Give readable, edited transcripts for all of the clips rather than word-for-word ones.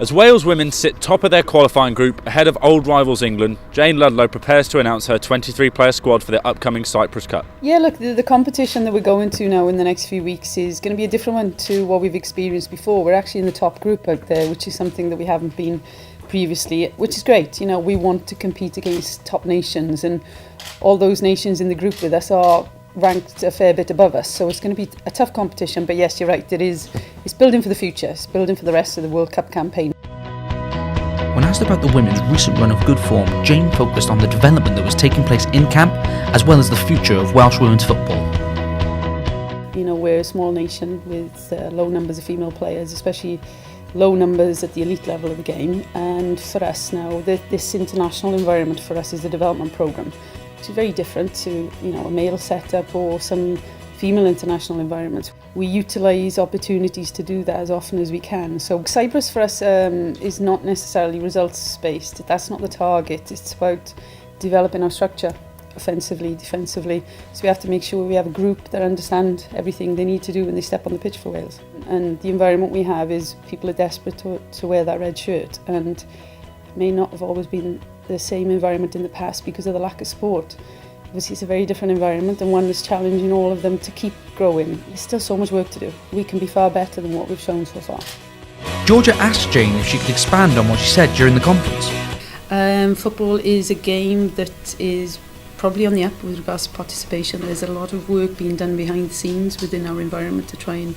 As Wales women sit top of their qualifying group ahead of old rivals England, Jane Ludlow prepares to announce her 23-player squad for the upcoming Cyprus Cup. Yeah, look, the competition that we're going to now in the next few weeks is going to be a different one to what we've experienced before. We're actually in the top group out there, which is something that we haven't been previously, which is great. You know, we want to compete against top nations, and all those nations in the group with us are ranked a fair bit above us, so it's going to be a tough competition. But yes, you're right, it's building for the future, it's building for the rest of the World Cup campaign. When asked about the women's recent run of good form, Jane focused on the development that was taking place in camp, as well as the future of Welsh women's football. You know, we're a small nation with low numbers of female players, especially low numbers at the elite level of the game, and for us now, this international environment for us is a development programme, which is very different to, you know, a male setup or some female international environments. We utilise opportunities to do that as often as we can. So Cyprus for us is not necessarily results based. That's not the target. It's about developing our structure offensively, defensively. So we have to make sure we have a group that understand everything they need to do when they step on the pitch for Wales. And the environment we have is people are desperate to wear that red shirt, and it may not have always been the same environment in the past because of the lack of support. Obviously it's a very different environment, and one that's challenging all of them to keep growing. There's still so much work to do. We can be far better than what we've shown so far. Georgia asked Jane if she could expand on what she said during the conference. Football is a game that is probably on the up with regards to participation. There's a lot of work being done behind the scenes within our environment to try and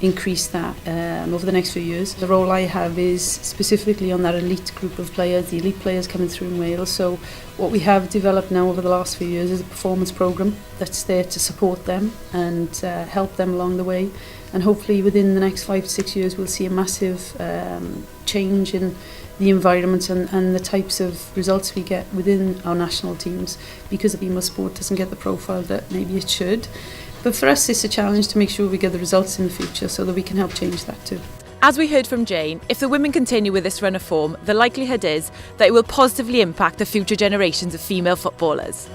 increase that over the next few years. The role I have is specifically on that elite group of players, the elite players coming through in Wales. So what we have developed now over the last few years is a performance programme that's there to support them and help them along the way. And hopefully within the next 5 to 6 years we'll see a massive change in the environment and the types of results we get within our national teams, because the female sport doesn't get the profile that maybe it should. But for us, it's a challenge to make sure we get the results in the future so that we can help change that too. As we heard from Jane, if the women continue with this run of form, the likelihood is that it will positively impact the future generations of female footballers.